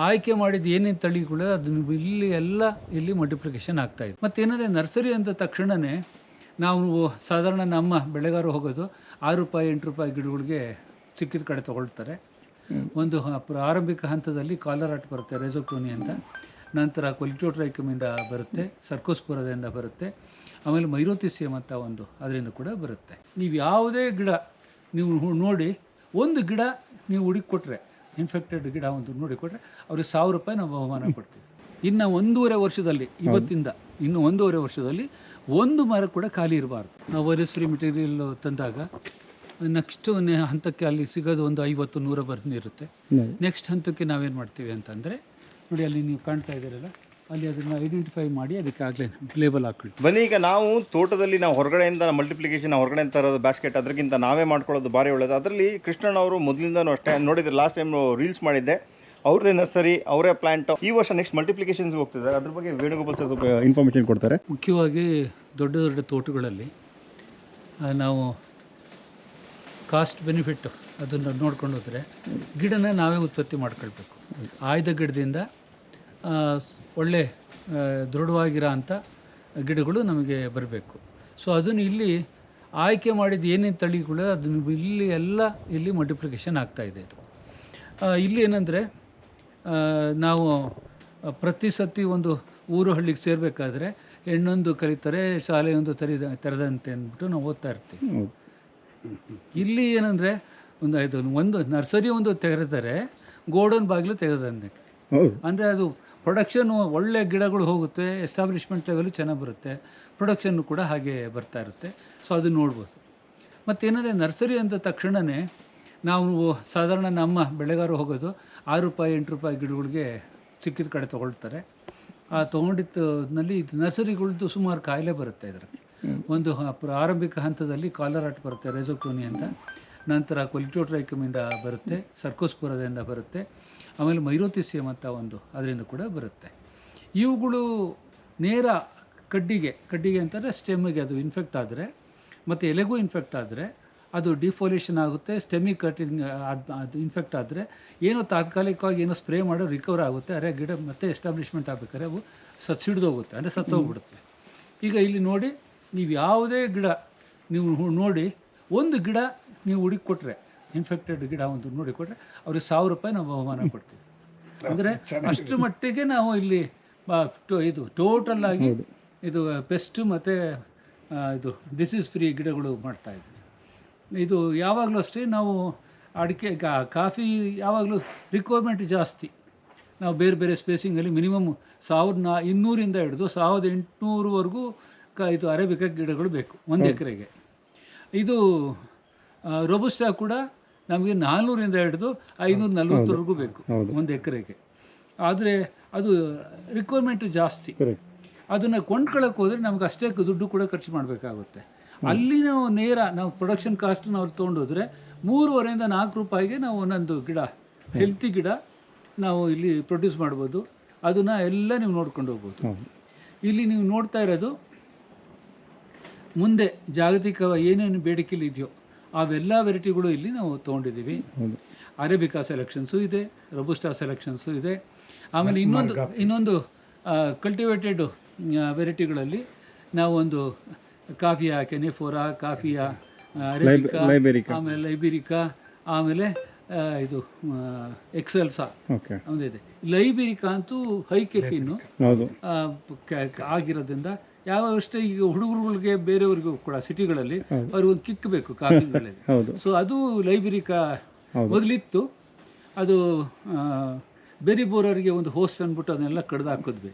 ಆಯ್ಕೆ ಮಾಡಿದ ಏನೇನು ತಳಿಗಳು ಅದನ್ನು ಇಲ್ಲಿ ಮಲ್ಟಿಪ್ಲಿಕೇಶನ್ ಆಗ್ತಾಯಿದೆ. ಮತ್ತೇನಂದರೆ ನರ್ಸರಿ ಅಂದ ತಕ್ಷಣವೇ ನಾವು ಸಾಧಾರಣ ನಮ್ಮ ಬೆಳೆಗಾರರು ಹೋಗೋದು ₹6 ₹8 ಗಿಡಗಳಿಗೆ ಸಿಕ್ಕಿದ ಕಡೆ ತೊಗೊಳ್ತಾರೆ. ಒಂದು ಪ್ರಾರಂಭಿಕ ಹಂತದಲ್ಲಿ ಕಾಲರಾಟ್ ಬರುತ್ತೆ, ರೆಜೋಕ್ಟೋನಿ ಅಂತ, ನಂತರ ಕೊಲಿಟೋಟ್ರೈಕಮಿಂದ ಬರುತ್ತೆ, ಸರ್ಕೋಸ್ಪುರದಿಂದ ಬರುತ್ತೆ, ಆಮೇಲೆ ಮೈರೋಥಿಸಿಯಮ್ ಅಂತ ಒಂದು ಅದರಿಂದ ಕೂಡ ಬರುತ್ತೆ. ನೀವು ಯಾವುದೇ ಗಿಡ ನೀವು ನೋಡಿ, ಒಂದು ಗಿಡ ನೀವು ಹುಡುಕಿಕೊಟ್ರೆ, ಇನ್ಫೆಕ್ಟೆಡ್ ಗಿಡ ಒಂದು ನೋಡಿಕೊಟ್ರೆ ಅವ್ರಿಗೆ ₹1000 ನಾವು ಬಹುಮಾನ ಕೊಡ್ತೀವಿ. ಇನ್ನು 1.5 ವರ್ಷದಲ್ಲಿ, ಇವತ್ತಿಂದ ಇನ್ನು 1.5 ವರ್ಷದಲ್ಲಿ ಒಂದು ಮರ ಕೂಡ ಖಾಲಿ ಇರಬಾರ್ದು. ನಾವು ವೈರಸ್ ಫ್ರೀ ಮೆಟೀರಿಯಲ್ ತಂದಾಗ ನೆಕ್ಸ್ಟ್ ಹಂತಕ್ಕೆ ಅಲ್ಲಿ ಸಿಗೋದು ಒಂದು 50-100 ಬಂದಿರುತ್ತೆ. ನೆಕ್ಸ್ಟ್ ಹಂತಕ್ಕೆ ನಾವೇನು ಮಾಡ್ತೀವಿ ಅಂತಂದರೆ, ನೋಡಿ ಅಲ್ಲಿ ನೀವು ಕಾಣ್ತಾ ಇದ್ದೀರಲ್ಲ, ಅಲ್ಲಿ ಅದನ್ನು ಐಡೆಂಟಿಫೈ ಮಾಡಿ ಅದಕ್ಕೆ ಆಗಲೇ ಲೇಬಲ್ ಹಾಕ್ಬಿಟ್ಟು ಬನ್ನಿ. ಈಗ ನಾವು ತೋಟದಲ್ಲಿ ನಾವು ಹೊರಗಡೆಯಿಂದ ಮಲ್ಟಿಪ್ಲಿಕೇಶನ್ ಹೊರಗಡೆಯಿಂದ ತರೋದು ಬ್ಯಾಸ್ಕೆಟ್, ಅದಕ್ಕಿಂತ ನಾವೇ ಮಾಡ್ಕೊಳ್ಳೋದು ಭಾರಿ ಒಳ್ಳೆಯದು. ಅದರಲ್ಲಿ ಕೃಷ್ಣನವರು ಮೊದಲಿಂದನೂ ಅಷ್ಟೇ ನೋಡಿದ್ರೆ, ಲಾಸ್ಟ್ ಟೈಮ್ ರೀಲ್ಸ್ ಮಾಡಿದ್ದೆ, ಅವ್ರದ್ದೇ ನರ್ಸರಿ, ಅವರೇ ಪ್ಲಾಂಟ್. ಈ ವರ್ಷ ನೆಕ್ಸ್ಟ್ ಮಲ್ಟಿಪ್ಲಿಕೇಶನ್ಸ್ಗೆ ಹೋಗ್ತಿದ್ದಾರೆ. ಅದ್ರ ಬಗ್ಗೆ ವೇಣುಗೋಪಾಲ್ ಸರ್ ಸ್ವಲ್ಪ ಇನ್ಫಾರ್ಮೇಷನ್ ಕೊಡ್ತಾರೆ. ಮುಖ್ಯವಾಗಿ ದೊಡ್ಡ ದೊಡ್ಡ ತೋಟಗಳಲ್ಲಿ ನಾವು ಕಾಸ್ಟ್ ಬೆನಿಫಿಟ್ ಅದನ್ನು ನೋಡ್ಕೊಂಡು ಹೋದರೆ ಗಿಡನ ನಾವೇ ಉತ್ಪತ್ತಿ ಮಾಡ್ಕೊಳ್ಬೇಕು. ಆಯ್ದ ಗಿಡದಿಂದ ಒಳ್ಳೆ ದೃಢವಾಗಿರೋ ಅಂಥ ಗಿಡಗಳು ನಮಗೆ ಬರಬೇಕು. ಸೊ ಅದನ್ನು ಇಲ್ಲಿ ಆಯ್ಕೆ ಮಾಡಿದ ಏನೇನು ತಳಿಗಳು ಅದನ್ನು ಇಲ್ಲಿ ಮಲ್ಟಿಪ್ಲಿಕೇಶನ್ ಆಗ್ತಾಯಿದೆ. ಇದು ಇಲ್ಲಿ ಏನಂದರೆ, ನಾವು ಪ್ರತಿ ಸತಿ ಒಂದು ಊರು ಹಳ್ಳಿಗೆ ಸೇರಬೇಕಾದ್ರೆ ಹೆಣ್ಣೊಂದು ಕರೀತಾರೆ, ಶಾಲೆಯೊಂದು ತೆರೆದಂತೆ ಅಂದ್ಬಿಟ್ಟು ನಾವು ಓದ್ತಾ ಇರ್ತೀವಿ. ಇಲ್ಲಿ ಏನಂದರೆ, ಒಂದು ನರ್ಸರಿ ಒಂದು ತೆರೆದರೆ ಗೋಡನ್ ಬಾಗಿಲು ತೆಗೆದಂತೆ. ಅಂದರೆ ಅದು ಪ್ರೊಡಕ್ಷನ್ನು ಒಳ್ಳೆ ಗಿಡಗಳು ಹೋಗುತ್ತೆ, ಎಸ್ಟಾಬ್ಲಿಷ್ಮೆಂಟ್ ಲೆವೆಲು ಚೆನ್ನಾಗಿ ಬರುತ್ತೆ, ಪ್ರೊಡಕ್ಷನ್ನು ಕೂಡ ಹಾಗೆ ಬರ್ತಾ ಇರುತ್ತೆ. ಸೊ ಅದು ನೋಡ್ಬೋದು. ಮತ್ತೇನಂದರೆ ನರ್ಸರಿ ಅಂದ ತಕ್ಷಣವೇ ನಾವು ಸಾಧಾರಣ ನಮ್ಮ ಬೆಳೆಗಾರರು ಹೋಗೋದು ₹6 ₹8 ಗಿಡಗಳಿಗೆ ಸಿಕ್ಕಿದ ಕಡೆ ತೊಗೊಳ್ತಾರೆ. ಆ ತೊಗೊಂಡಿದ್ದಲ್ಲಿ ಇದು ನರ್ಸರಿಗಳದ್ದು ಸುಮಾರು ಕಾಯಿಲೆ ಬರುತ್ತೆ. ಇದರಲ್ಲಿ ಒಂದು ಪ್ರಾರಂಭಿಕ ಹಂತದಲ್ಲಿ ಕಾಲರಾಟ್ ಬರುತ್ತೆ, ರೆಜೋಕ್ಟೋನಿ ಅಂತ, ನಂತರ ಕೊಲಿಟೋಟ್ರೈಕಮಿಂದ ಬರುತ್ತೆ, ಸರ್ಕೋಸ್ಪುರದಿಂದ ಬರುತ್ತೆ, ಆಮೇಲೆ ಮೈರೋಥಿಸಿಯಮ್ ಅಂತ ಒಂದು ಅದರಿಂದ ಕೂಡ ಬರುತ್ತೆ. ಇವುಗಳು ನೇರ ಕಡ್ಡಿಗೆ ಅಂತಂದರೆ ಸ್ಟೆಮ್ಮಿಗೆ ಅದು ಇನ್ಫೆಕ್ಟ್ ಆದರೆ, ಮತ್ತು ಎಲೆಗೂ ಇನ್ಫೆಕ್ಟ್ ಆದರೆ ಅದು ಡಿಫೋಲೇಷನ್ ಆಗುತ್ತೆ. ಸ್ಟೆಮ್ಮಿ ಕಟಿಂಗ್ ಅದು ಇನ್ಫೆಕ್ಟ್ ಆದರೆ ಏನೋ ತಾತ್ಕಾಲಿಕವಾಗಿ ಏನೋ ಸ್ಪ್ರೇ ಮಾಡೋ ರಿಕವರ್ ಆಗುತ್ತೆ. ಅರೆ ಗಿಡ ಮತ್ತೆ ಎಸ್ಟಾಬ್ಲಿಷ್ಮೆಂಟ್ ಆಗಬೇಕಾದ್ರೆ ಅವು ಸಿಡಿದೋಗುತ್ತೆ, ಅಂದರೆ ಸತ್ತೋಗ್ಬಿಡುತ್ತೆ. ಈಗ ಇಲ್ಲಿ ನೋಡಿ, ನೀವು ಯಾವುದೇ ಗಿಡ ನೀವು ನೋಡಿ, ಒಂದು ಗಿಡ ನೀವು ಹುಡುಕಿಕೊಟ್ರೆ, ಇನ್ಫೆಕ್ಟೆಡ್ ಗಿಡ ಒಂದು ನೋಡಿಕೊಟ್ರೆ ಅವ್ರಿಗೆ ₹1000 ನಾವು ಬಹುಮಾನ ಕೊಡ್ತೀವಿ. ಅಂದರೆ ಅಷ್ಟು ಮಟ್ಟಿಗೆ ನಾವು ಇಲ್ಲಿ ಇದು ಟೋಟಲ್ಲಾಗಿ ಇದು ಪೆಸ್ಟು ಮತ್ತು ಇದು ಡಿಸೀಸ್ ಫ್ರೀ ಗಿಡಗಳು ಮಾಡ್ತಾಯಿದ್ವಿ. ಇದು ಯಾವಾಗಲೂ ಅಷ್ಟೇ, ನಾವು ಅಡಿಕೆ ಕಾಫಿ ಯಾವಾಗಲೂ ರಿಕ್ವೈರ್ಮೆಂಟ್ ಜಾಸ್ತಿ. ನಾವು ಬೇರೆ ಬೇರೆ ಸ್ಪೇಸಿಂಗಲ್ಲಿ ಮಿನಿಮಮ್ 1200 ಹಿಡಿದು 1800ವರೆಗೂ ಇದು ಅರೇಬಿಕಾ ಗಿಡಗಳು ಬೇಕು ಒಂದು ಎಕರೆಗೆ. ಇದು ರೋಬಸ್ಟಾ ಕೂಡ ನಮಗೆ 400 ಹಿಡಿದು 540ವರೆಗೂ ಬೇಕು ಒಂದು ಎಕರೆಗೆ. ಆದರೆ ಅದು ರಿಕ್ವೈರ್ಮೆಂಟು ಜಾಸ್ತಿ. ಅದನ್ನು ಕೊಂಡ್ಕೊಳ್ಳೋಕೆ ಹೋದರೆ ನಮ್ಗೆ ಅಷ್ಟೇ ದುಡ್ಡು ಕೂಡ ಖರ್ಚು ಮಾಡಬೇಕಾಗುತ್ತೆ. ಅಲ್ಲಿ ನಾವು ನಾವು ಪ್ರೊಡಕ್ಷನ್ ಕಾಸ್ಟನ್ನು ಅವ್ರು ತೊಗೊಂಡೋದ್ರೆ ₹3.5 ನಾವು ಒಂದೊಂದು ಗಿಡ, ಹೆಲ್ತಿ ಗಿಡ ನಾವು ಇಲ್ಲಿ ಪ್ರೊಡ್ಯೂಸ್ ಮಾಡ್ಬೋದು. ಅದನ್ನು ಎಲ್ಲ ನೀವು ನೋಡ್ಕೊಂಡು ಹೋಗ್ಬೋದು. ಇಲ್ಲಿ ನೀವು ನೋಡ್ತಾ ಇರೋದು ಮುಂದೆ ಜಾಗತಿಕ ಏನೇನು ಬೇಡಿಕೆಯಲ್ಲಿ ಇದೆಯೋ ಅವೆಲ್ಲ ವೆರೈಟಿಗಳು ಇಲ್ಲಿ ನಾವು ತೊಗೊಂಡಿದ್ದೀವಿ. ಅರೇಬಿಕಾ ಸೆಲೆಕ್ಷನ್ಸು ಇದೆ, ರೋಬಸ್ಟಾ ಸೆಲೆಕ್ಷನ್ಸು ಇದೆ. ಆಮೇಲೆ ಇನ್ನೊಂದು ಕಲ್ಟಿವೇಟೆಡ್ ವೆರೈಟಿಗಳಲ್ಲಿ ನಾವು ಒಂದು ಕಾಫಿಯಾ ಕೆನೆಫೋರಾ, ಕಾಫಿಯಾ ಅರೇಬಿಕಾ, ಆಮೇಲೆ ಲೈಬೆರಿಕಾ, ಆಮೇಲೆ ಇದು ಎಕ್ಸೆಲ್ಸಾ ಒಂದಿದೆ. ಲೈಬೆರಿಕಾ ಅಂತೂ ಹೈ ಕೆಫಿನ್ನು ಆಗಿರೋದ್ರಿಂದ ಯಾವಷ್ಟೇ ಈಗ ಹುಡುಗರುಗಳಿಗೆ ಬೇರೆಯವ್ರಿಗೂ ಕೂಡ ಸಿಟಿಗಳಲ್ಲಿ ಅವ್ರಿಗೊಂದು ಕಿಕ್ ಬೇಕು ಕಾಫಿಗಳಲ್ಲಿ. ಸೊ ಅದು ಲೈಬೆರಿಕಾ ಮೊದಲಿತ್ತು. ಅದು ಬೆರಿ ಬೋರರಿಗೆ ಒಂದು ಹೋಸ್ಟ್ ಅಂದ್ಬಿಟ್ಟು ಅದನ್ನೆಲ್ಲ ಕಡ್ದು ಹಾಕಿದ್ವಿ.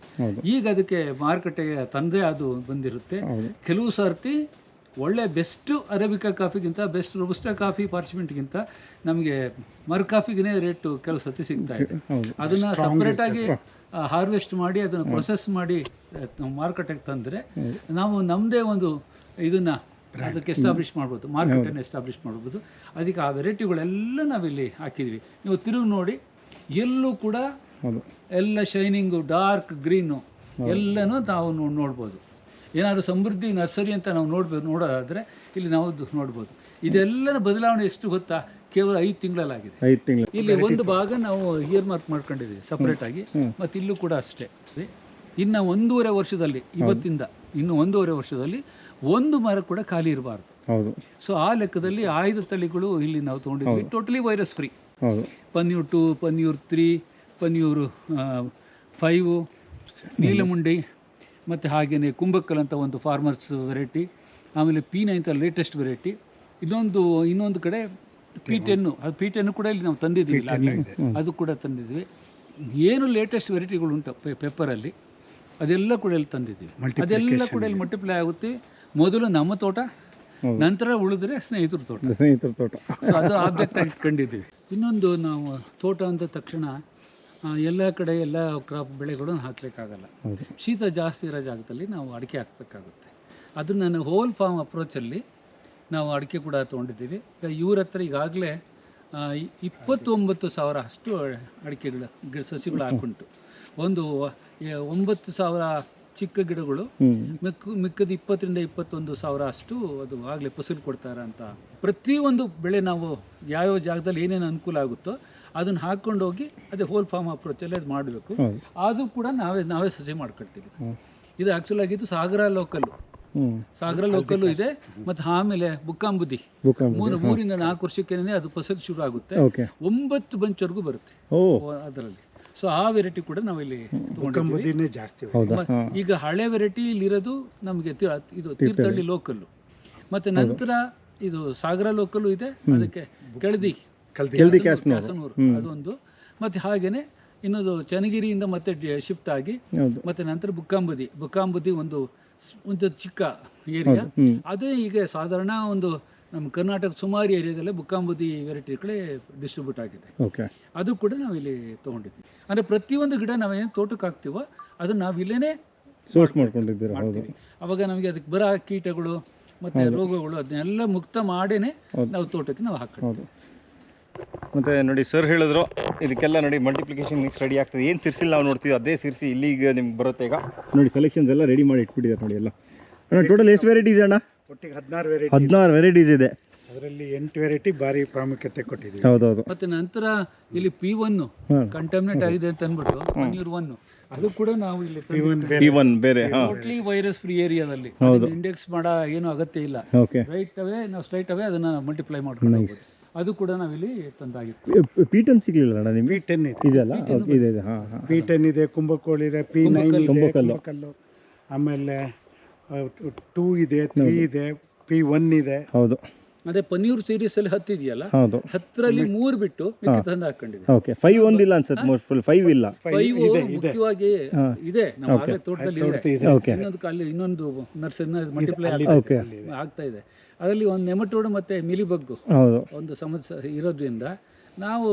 ಈಗ ಅದಕ್ಕೆ ಮಾರುಕಟ್ಟೆಗೆ ತಂದೆ ಅದು ಬಂದಿರುತ್ತೆ. ಕೆಲವು ಸರ್ತಿ ಒಳ್ಳೆ ಬೆಸ್ಟ್ ಅರೇಬಿಕಾ ಕಾಫಿಗಿಂತ, ಬೆಸ್ಟ್ ರೋಬಸ್ಟಾ ಕಾಫಿ ಪಾರ್ಚ್ಮೆಂಟ್ಗಿಂತ ನಮಗೆ ಮರ್ ಕಾಫಿಗೆ ರೇಟು ಕೆಲವು ಸರ್ತಿ ಸಿಗ್ತಾ ಇದೆ. ಅದನ್ನು ಸಪ್ರೇಟಾಗಿ ಹಾರ್ವೆಸ್ಟ್ ಮಾಡಿ ಅದನ್ನು ಪ್ರೊಸೆಸ್ ಮಾಡಿ ಮಾರುಕಟ್ಟೆಗೆ ತಂದರೆ ನಾವು ನಮ್ಮದೇ ಒಂದು ಇದನ್ನು ಅದಕ್ಕೆ ಎಸ್ಟಾಬ್ಲಿಷ್ ಮಾಡ್ಬೋದು, ಮಾರ್ಕೆಟನ್ನು ಎಸ್ಟಾಬ್ಲಿಷ್ ಮಾಡ್ಬೋದು. ಅದಕ್ಕೆ ಆ ವೆರೈಟಿಗಳೆಲ್ಲ ನಾವಿಲ್ಲಿ ಹಾಕಿದ್ವಿ. ನೀವು ತಿರುಗಿ ನೋಡಿ, ಎಲ್ಲೂ ಕೂಡ ಎಲ್ಲ ಶೈನಿಂಗು, ಡಾರ್ಕ್ ಗ್ರೀನು ಎಲ್ಲನೂ ನಾವು ನೋಡ್ಬೋದು. ಏನಾದರೂ ಸಮೃದ್ಧಿ ನರ್ಸರಿ ಅಂತ ನಾವು ನೋಡೋದಾದರೆ ಇಲ್ಲಿ ನಾವು ನೋಡ್ಬೋದು. ಇದೆಲ್ಲ ಬದಲಾವಣೆ ಎಷ್ಟು ಗೊತ್ತಾ? ಕೇವಲ 5 ತಿಂಗಳಲ್ಲಾಗಿದೆ. 5 ತಿಂಗಳು. ಇಲ್ಲಿ ಒಂದು ಭಾಗ ನಾವು ಇಯರ್ ಮಾರ್ಕ್ ಮಾಡ್ಕೊಂಡಿದ್ದೀವಿ ಸಪ್ರೇಟ್ ಆಗಿ, ಮತ್ತು ಇಲ್ಲೂ ಕೂಡ ಅಷ್ಟೇ. ಇನ್ನು 1.5 ವರ್ಷದಲ್ಲಿ, ಇವತ್ತಿಂದ ಇನ್ನು 1.5 ವರ್ಷದಲ್ಲಿ ಒಂದು ಮರ ಕೂಡ ಖಾಲಿ ಇರಬಾರ್ದು. ಹೌದು. ಸೊ ಆ ಲೆಕ್ಕದಲ್ಲಿ 5 ತಳಿಗಳು ಇಲ್ಲಿ ನಾವು ತೊಗೊಂಡಿದ್ವಿ, ಟೋಟಲಿ ವೈರಸ್ ಫ್ರೀ. ಹೌದು. ಪನ್ಯೂರ್ 2, ಪನ್ಯೂರ್ 3, ಪನ್ಯೂರ್ 5, ನೀಲಮುಂಡಿ, ಮತ್ತು ಹಾಗೆಯೇ ಕುಂಬಕ್ಕಲ್ ಅಂತ ಒಂದು ಫಾರ್ಮರ್ಸ್ ವೆರೈಟಿ, ಆಮೇಲೆ P9 ಅಂತ ಲೇಟೆಸ್ಟ್ ವೆರೈಟಿ. ಇನ್ನೊಂದು ಕಡೆ P10, ಅದು P10 ಕೂಡ ಇಲ್ಲಿ ನಾವು ತಂದಿದ್ದೀವಿ, ಅದು ಕೂಡ ತಂದಿದ್ವಿ. ಏನು ಲೇಟೆಸ್ಟ್ ವೆರೈಟಿಗಳು ಉಂಟು ಪೆಪ್ಪರಲ್ಲಿ, ಅದೆಲ್ಲ ಕೂಡ ಇಲ್ಲಿ ತಂದಿದ್ದೀವಿ. ಅದೆಲ್ಲ ಕೂಡ ಇಲ್ಲಿ ಮಲ್ಟಿಪ್ಲೈ ಆಗುತ್ತೆ. ಮೊದಲು ನಮ್ಮ ತೋಟ, ನಂತರ ಉಳಿದ್ರೆ ಸ್ನೇಹಿತರ ತೋಟ. ಸೊ ಅದು ಆಬ್ಜೆಕ್ಟ್ ಆಗಿ ಕಂಡಿದ್ದೀವಿ. ಇನ್ನೊಂದು, ನಾವು ತೋಟ ಅಂದ ತಕ್ಷಣ ಎಲ್ಲ ಕಡೆ ಎಲ್ಲ ಕ್ರಾಪ್ ಬೆಳೆಗಳನ್ನು ಹಾಕಲಿಕ್ಕಾಗಲ್ಲ. ಶೀತ ಜಾಸ್ತಿ ಇರೋ ಜಾಗದಲ್ಲಿ ನಾವು ಅಡಿಕೆ ಹಾಕಬೇಕಾಗುತ್ತೆ. ಅದು ನನ್ನ ಹೋಲ್ ಫಾರ್ಮ್ ಅಪ್ರೋಚಲ್ಲಿ ನಾವು ಅಡಿಕೆ ಕೂಡ ತೊಗೊಂಡಿದ್ದೀವಿ. ಈಗ ಇವ್ರ ಹತ್ರ ಈಗಾಗಲೇ 29,000 ಅಷ್ಟು ಅಡಿಕೆಗಳ ಸಸಿಗಳು ಹಾಕುಂಟು. ಒಂದು 9,000 ಚಿಕ್ಕ ಗಿಡಗಳು, ಮಿಕ್ಕದ 20,000 ರಿಂದ 21,000 ಅಷ್ಟು ಅದು ಆಗಲೇ ಫಸಲು ಕೊಡ್ತಾರೆ ಅಂತ. ಪ್ರತಿಯೊಂದು ಬೆಳೆ ನಾವು ಯಾವ್ಯಾವ ಜಾಗದಲ್ಲಿ ಏನೇನು ಅನುಕೂಲ ಆಗುತ್ತೋ ಅದನ್ನು ಹಾಕ್ಕೊಂಡು ಹೋಗಿ ಅದೇ ಹೋಲ್ ಫಾರ್ಮ್ ಅಪ್ರೋಚಲ್ಲಿ ಅದು ಮಾಡಬೇಕು. ಅದು ಕೂಡ ನಾವೇ ಸಸಿ ಮಾಡ್ಕೊಳ್ತೀವಿ. ಇದು ಆ್ಯಕ್ಚುಲ್ ಆಗಿದ್ದು ಸಾಗರ ಲೋಕಲ್ಲು ಇದೆ, ಮತ್ತು ಆಮೇಲೆ ಬುಕ್ಕಾಂಬುದಿ 3 ರಿಂದ 4 ವರ್ಷಕ್ಕೇನೆ ಅದು ಫಸಲು ಶುರು ಆಗುತ್ತೆ. 9 ಬಂಚ್ವರೆಗೂ ಬರುತ್ತೆ ಅದರಲ್ಲಿ. ಸೊ ಆ ವೆರೈಟಿ ಕೂಡ ನಾವಿಲ್ಲಿ ತಗೊಂಡಿದ್ದೀವಿ ಜಾಸ್ತಿ. ಈಗ ಹಳೆ ವೆರೈಟಿ ಇಲ್ಲಿರೋದು ನಮಗೆ ಇದು ತೀರ್ಥಹಳ್ಳಿ ಲೋಕಲ್ಲು, ಮತ್ತು ನಂತರ ಇದು ಸಾಗರ ಲೋಕಲ್ಲು ಇದೆ, ಅದಕ್ಕೆ ಕೆಳದಿ ಕ್ಯಾಸನೂರು ಅದೊಂದು, ಮತ್ತು ಹಾಗೇನೆ ಇನ್ನೊಂದು ಚನ್ನಗಿರಿಯಿಂದ ಮತ್ತೆ ಶಿಫ್ಟ್ ಆಗಿ, ಮತ್ತೆ ನಂತರ ಬುಕ್ಕಾಂಬುದಿ ಒಂದು ಚಿಕ್ಕ ಏರಿಯಾ. ಅದೇ ಈಗ ಸಾಧಾರಣ ಒಂದು ನಮ್ಮ ಕರ್ನಾಟಕ ಸುಮಾರು ಏರಿಯಾದಲ್ಲೇ ಬುಕ್ಕಾಂಬುದಿ ವೆರೈಟಿಗಳೇ ಡಿಸ್ಟ್ರಿಬ್ಯೂಟ್ ಆಗಿದೆ. ಅದು ಕೂಡ ನಾವು ಇಲ್ಲಿ ತೊಗೊಂಡಿದ್ವಿ. ಅಂದರೆ ಪ್ರತಿಯೊಂದು ಗಿಡ ನಾವೇನು ತೋಟಕ್ಕೆ ಹಾಕ್ತೀವೋ ಅದನ್ನು ನಾವು ಇಲ್ಲೇ ಸೋರ್ಸ್ ಮಾಡ್ಕೊಂಡಿದ್ದೀವಿ. ಅವಾಗ ನಮಗೆ ಅದಕ್ಕೆ ಬರೋ ಕೀಟಗಳು ಮತ್ತು ರೋಗಗಳು ಅದನ್ನೆಲ್ಲ ಮುಕ್ತ ಮಾಡೇನೆ ನಾವು ತೋಟಕ್ಕೆ ನಾವು ಹಾಕ್ತೀವಿ. ಮತ್ತು ನೋಡಿ ಸರ್ ಹೇಳಿದ್ರು ಇದಕ್ಕೆಲ್ಲ ನೋಡಿ ಮಲ್ಟಿಪ್ಲಿಕೇಶನ್ ಮಿಕ್ಸ್ ರೆಡಿ ಆಗ್ತದೆ. ಏನು ಸಿರ್ಸಿಲ್ ನಾವು ನೋಡ್ತೀವಿ ಅದೇ ಸಿರ್ಸಿ ಇಲ್ಲಿಗೆ ನಿಮ್ಗೆ ಬರುತ್ತೆ. ಈಗ ನೋಡಿ ಸೆಲೆಕ್ಷನ್ಸ್ ಎಲ್ಲ ರೆಡಿ ಮಾಡಿ ಇಟ್ಬಿಟ್ಟಿದ್ದಾರೆ ನೋಡಿ ಎಲ್ಲ. ಟೋಟಲ್ ಎಷ್ಟು ವೆರೈಟೀಸ್ ಅಣ್ಣ? ಒಟ್ಟಿಗೆ 16 ವೆರೈಟೀಸ್ ಇದೆ. ಅದರಲ್ಲಿ 8 ವೆರೈಟಿ ಭಾರಿ ಪ್ರಾಮುಖ್ಯತೆ ಕೊಟ್ಟಿದ್ದೀವಿ. ಹೌದೌದು. ಮತ್ತು ನಂತರ ಇಲ್ಲಿ P1 ಕಂಟಾಮಿನೇಟ್ ಆಗಿದೆ ಅಂತ ಅಂದ್ಬಿಟ್ಟು ಪನ್ನೀರ್ 1 ಅದು ಕೂಡ ನಾವು ಇಲ್ಲಿ P1 ಬೇರೆ ಟೋಟ್ಲಿ ವೈರಸ್ ಫ್ರೀ ಏರಿಯಾದಲ್ಲಿ ಇಂಡೆಕ್ಸ್ ಮಾಡೋ ಏನೂ ಅಗತ್ಯ ಇಲ್ಲ. ನಾವು ಸ್ಟ್ರೈಟ್ ಅವೇ ಅದನ್ನು ಮಲ್ಟಿಪ್ಲೈ ಮಾಡ್ಕೊಂಡು ಹೋಗ್ಬೋದು. ಅದು ಕೂಡ ನಾವಿಲ್ಲಿ ತಂದಾಗಿತ್ತು. P10 ಸಿಗಲಿಲ್ಲ ಅಣ್ಣ ನಿಮಗೆ? P10 ಇದೆಯಲ್ಲ, ಇದೆ. P10 ಇದೆ, ಕುಂಭಕೋಳಿ ಇದೆ, P9 ಇದೆ, ಕುಂಭಕಲ್ಲು, ಆಮೇಲೆ 2 ಇದೆ, 3 ಇದೆ, P1 ಇದೆ. ಹೌದು. ಅದೇ ಪನ್ನೀರ್ ಸೀರೀಸ್ ಅಲ್ಲಿ 10 ಇದೆಯಲ್ಲ, 10ರಲ್ಲಿ 3 ಬಿಟ್ಟು ತಂದು ಹಾಕೊಂಡಿದೆ. ಓಕೆ, 5 ಒಂದಿಲ್ಲ ಅನ್ಸುತ್ತೆ, ಮೋಸ್ಟ್ ಫುಲ್ 5 ಇಲ್ಲ. 5 ಮುಖ್ಯವಾಗಿ ಇದೆ ನಮ್ಮ ಆಗಲೇ ತೋಟದಲ್ಲಿ ಇದೆ. ಇನ್ನೊಂದು ನರ್ಸರಿನ ಮಲ್ಟಿಪ್ಲೈ ಆಗ್ತಾ ಇದೆ. ಅದರಲ್ಲಿ ಒಂದು ನೆಮಟೋಡ್ ಮತ್ತೆ ಮಿಲಿಬಗ್ ಒಂದು ಸಮಸ್ಯೆ ಇರೋದ್ರಿಂದ ನಾವು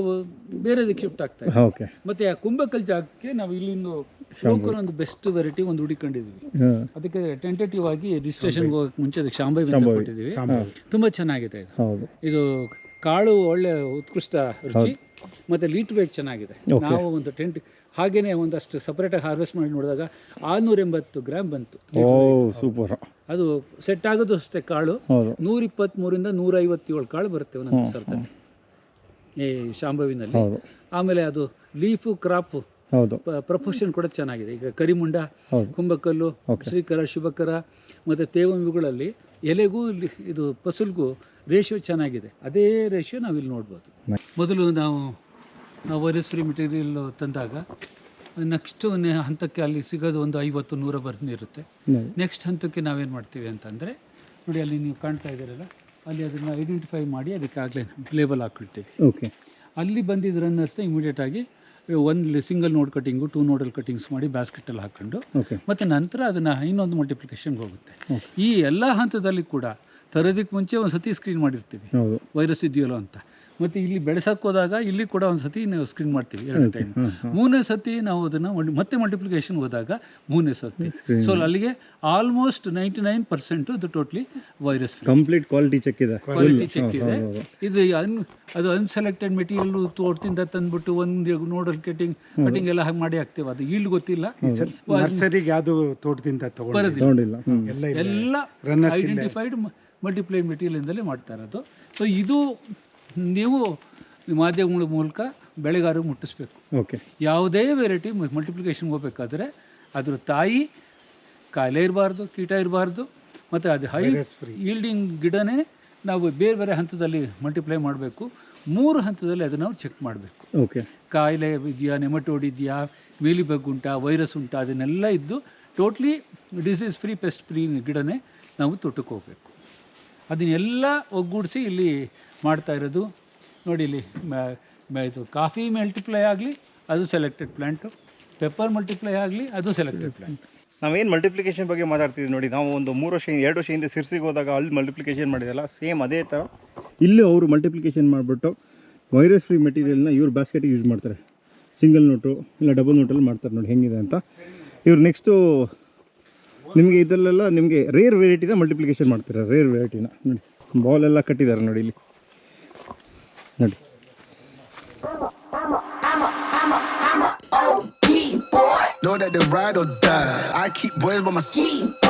ಬೇರೆದಕ್ಕೆ ಶಿಫ್ಟ್ ಆಗ್ತಾ ಇದೆ. ಮತ್ತೆ ಆ ಕುಂಭಕಲ್ ಜಾಗಕ್ಕೆ ನಾವು ಇಲ್ಲಿಂದು ಒಂದು ಬೆಸ್ಟ್ ವೆರೈಟಿ ಒಂದು ಹುಡುಕೊಂಡಿದ್ವಿ. ಅದಕ್ಕೆ ಟೆಂಟೇಟಿವ್ ಆಗಿ ರಿಜಿಸ್ಟ್ರೇಷನ್ ಹೋಗಕ್ಕೆ ಮುಂಚೆ ಅದಕ್ಕೆ ಶಾಂಭವಿ ಅಂತ ಕೊಟ್ಟಿದ್ದೀವಿ. ತುಂಬ ಚೆನ್ನಾಗಿದೆ ಇದು ಕಾಳು ಒಳ್ಳೆ ಉತ್ಕೃಷ್ಟ ರುಚಿ, ಮತ್ತು ಲೀಟ್ ವೇಟ್ ಚೆನ್ನಾಗಿದೆ. ನಾವು ಒಂದು ಹಾಗೇನೆ ಒಂದಷ್ಟು ಸಪ್ರೇಟಾಗಿ ಹಾರ್ವೆಸ್ಟ್ ಮಾಡಿ ನೋಡಿದಾಗ 680 ಗ್ರಾಮ್ ಬಂತು. ಸೂಪರ್. ಅದು ಸೆಟ್ ಆಗೋದು ಅಷ್ಟೇ ಕಾಳು 123 ರಿಂದ 157 ಕಾಳು ಬರುತ್ತೆ ಒಂದೊಂದು ಸರ್ತಿ ಈ ಶಾಂಭವಿನಲ್ಲಿ. ಆಮೇಲೆ ಅದು ಲೀಫು ಕ್ರಾಪು ಪ್ರಪೋರ್ಷನ್ ಕೂಡ ಚೆನ್ನಾಗಿದೆ. ಈಗ ಕರಿಮುಂಡ, ಕುಂಭಕಲ್ಲು, ಶ್ರೀಕರ, ಶುಭಕರ ಮತ್ತು ತೇವಂಬಿಗಳಲ್ಲಿ ಎಲೆಗೂ ಇದು ಫಸಲ್ಗೂ ರೇಷಿಯೋ ಚೆನ್ನಾಗಿದೆ. ಅದೇ ರೇಷಿಯೋ ನಾವಿಲ್ಲಿ ನೋಡ್ಬೋದು. ಮೊದಲು ನಾವು ವೈರಸ್ ಫ್ರೀ ಮೆಟೀರಿಯಲ್ ತಂದಾಗ ನೆಕ್ಸ್ಟ್ ಹಂತಕ್ಕೆ ಅಲ್ಲಿ ಸಿಗೋದು ಒಂದು 50-100 ಬಂದಿರುತ್ತೆ. ನೆಕ್ಸ್ಟ್ ಹಂತಕ್ಕೆ ನಾವೇನು ಮಾಡ್ತೀವಿ ಅಂತಂದರೆ ನೋಡಿ, ಅಲ್ಲಿ ನೀವು ಕಾಣ್ತಾ ಇದ್ದೀರಲ್ಲ, ಅಲ್ಲಿ ಅದನ್ನು ಐಡೆಂಟಿಫೈ ಮಾಡಿ ಅದಕ್ಕಾಗಲೇ ಲೇಬಲ್ ಹಾಕ್ಕೊಳ್ತೀವಿ. ಅಲ್ಲಿ ಬಂದಿದ್ದ ರನ್ನರ್ಸ್ನ ಇಮಿಡಿಯೇಟಾಗಿ ಒಂದು ಸಿಂಗಲ್ ನೋಡ್ ಕಟಿಂಗು 2 ನೋಡಲ್ ಕಟಿಂಗ್ಸ್ ಮಾಡಿ ಬ್ಯಾಸ್ಕೆಟಲ್ಲಿ ಹಾಕ್ಕೊಂಡು ಮತ್ತು ನಂತರ ಅದನ್ನು ಇನ್ನೊಂದು ಮಲ್ಟಿಪ್ಲಿಕೇಶನ್ಗೆ ಹೋಗುತ್ತೆ. ಈ ಎಲ್ಲ ಹಂತದಲ್ಲಿ ಕೂಡ ತರೋದಕ್ಕೆ ಮುಂಚೆ ಒಂದು ಸತಿ ಸ್ಕ್ರೀನ್ ಮಾಡಿರ್ತೀವಿ ವೈರಸ್ ಇದೆಯಲ್ಲೋ ಅಂತ. ಮತ್ತು ಇಲ್ಲಿ ಬೆಳೆಸಕ್ಕೆ ಹೋದಾಗ ಇಲ್ಲಿ ಕೂಡ ಒಂದು ಸತಿ ನಾವು ಸ್ಕ್ರೀನ್ ಮಾಡ್ತೀವಿ 2 ಟೈಮ್. 3ನೇ ಸತಿ ನಾವು ಅದನ್ನು ಮತ್ತೆ ಮಲ್ಟಿಪ್ಲಿಕೇಶನ್ ಹೋದಾಗ 3ನೇ ಸತಿ. ಸೊ ಅಲ್ಲಿಗೆ ಆಲ್ಮೋಸ್ಟ್ 99% ಅದು totally virus complete quality check ಇದೆ. ಇದು ಅದು ಅನ್ಸೆಲೆಕ್ಟೆಡ್ ಮೆಟೀರಿಯಲ್ ತೋಟದಿಂದ ತಂದ್ಬಿಟ್ಟು ಒಂದು ನೋಡಲ್ ಕಟಿಂಗ್ ಎಲ್ಲ ಹಾಗೆ ಮಾಡಿ ಹಾಕ್ತೇವೆ. ಅದು ಈಲ್ಡ್ ಗೊತ್ತಿಲ್ಲ. ನರ್ಸರಿಗೆ ಯಾವುದು ತೋಟದಿಂದ ತಗೊಂಡಿಲ್ಲ, ಎಲ್ಲ ಐಡೆಂಟಿಫೈಡ್ ಮಲ್ಟಿಪ್ಲೈ ಮೆಟೀರಿಯಲ್ ಇಂದಲೇ ಮಾಡ್ತಾ ಇರೋದು. ಸೊ ಇದು ನೀವು ಮಾಧ್ಯಮಗಳ ಮೂಲಕ ಬೆಳೆಗಾರರಿಗೆ ಮುಟ್ಟಿಸ್ಬೇಕು. ಓಕೆ ಯಾವುದೇ ವೆರೈಟಿ ಮಲ್ಟಿಪ್ಲಿಕೇಶನ್ಗೆ ಹೋಗ್ಬೇಕಾದ್ರೆ ಅದ್ರ ತಾಯಿ ಕಾಯಿಲೆ ಇರಬಾರ್ದು, ಕೀಟ ಇರಬಾರ್ದು, ಮತ್ತು ಅದು ಹೈ ಈಲ್ಡಿಂಗ್ ಗಿಡನೇ ನಾವು ಬೇರೆ ಬೇರೆ ಹಂತದಲ್ಲಿ ಮಲ್ಟಿಪ್ಲೈ ಮಾಡಬೇಕು. 3 ಹಂತದಲ್ಲಿ ಅದನ್ನು ನಾವು ಚೆಕ್ ಮಾಡಬೇಕು. ಓಕೆ ಕಾಯಿಲೆ ಇದೆಯಾ, ನೆಮಟೋಡ್ ಇದೆಯಾ, ಮೀಲಿ ಬಗ್ ಉಂಟಾ, ವೈರಸ್ ಉಂಟಾ, ಅದನ್ನೆಲ್ಲ ಇದ್ದು totally disease free, pest free ಗಿಡನೇ ನಾವು ತೋಟಕ್ಕೆ ಹೋಗಬೇಕು. ಅದನ್ನೆಲ್ಲ ಒಗ್ಗೂಡಿಸಿ ಇಲ್ಲಿ ಮಾಡ್ತಾ ಇರೋದು ನೋಡಿ. ಇಲ್ಲಿ ಇದು ಕಾಫಿ ಮಲ್ಟಿಪ್ಲೈ ಆಗಲಿ ಅದು ಸೆಲೆಕ್ಟೆಡ್ ಪ್ಲ್ಯಾಂಟು, ಪೆಪ್ಪರ್ ಮಲ್ಟಿಪ್ಲೈ ಆಗಲಿ ಅದು ಸೆಲೆಕ್ಟೆಡ್ ಪ್ಲ್ಯಾಂಟ್. ನಾವೇನು ಮಲ್ಟಿಪ್ಲಿಕೇಶನ್ ಬಗ್ಗೆ ಮಾತಾಡ್ತಿದ್ವಿ ನೋಡಿ, ನಾವು ಒಂದು 2 ವರ್ಷ ಹಿಂದೆ ಸಿರ್ಸಿಗೆ ಹೋದಾಗ ಅಲ್ಲಿ ಮಲ್ಟಿಪ್ಲಿಕೇಶನ್ ಮಾಡಿದಲ್ಲ, ಸೇಮ್ ಅದೇ ಥರ ಇಲ್ಲೂ ಅವರು ಮಲ್ಟಿಪ್ಲಿಕೇಶನ್ ಮಾಡಿಬಿಟ್ಟು ವೈರಸ್ ಫ್ರೀ ಮೆಟೀರಿಯಲ್ನ ಇವ್ರು ಬ್ಯಾಸ್ಕೆಟಿಗೆ ಯೂಸ್ ಮಾಡ್ತಾರೆ. ಸಿಂಗಲ್ ನೋಟು ಇಲ್ಲ ಡಬಲ್ ನೋಟಲ್ಲಿ ಮಾಡ್ತಾರೆ ನೋಡಿ ಹೆಂಗಿದೆ ಅಂತ. ಇವ್ರು ನೆಕ್ಸ್ಟು ನಿಮಗೆ ಇದರಲ್ಲೆಲ್ಲ ನಿಮಗೆ ರೇರ್ ವೆರೈಟಿನ ಮಲ್ಟಿಪ್ಲಿಕೇಶನ್ ಮಾಡ್ತಾರೆ. ರೇರ್ ವೆರೈಟಿನ ನೋಡಿ, ಬಾಲೆಲ್ಲ ಕಟ್ಟಿದ್ದಾರೆ ನೋಡಿ ಇಲ್ಲಿ ನೋಡಿ. Know that they ride or die. I keep boys by my side.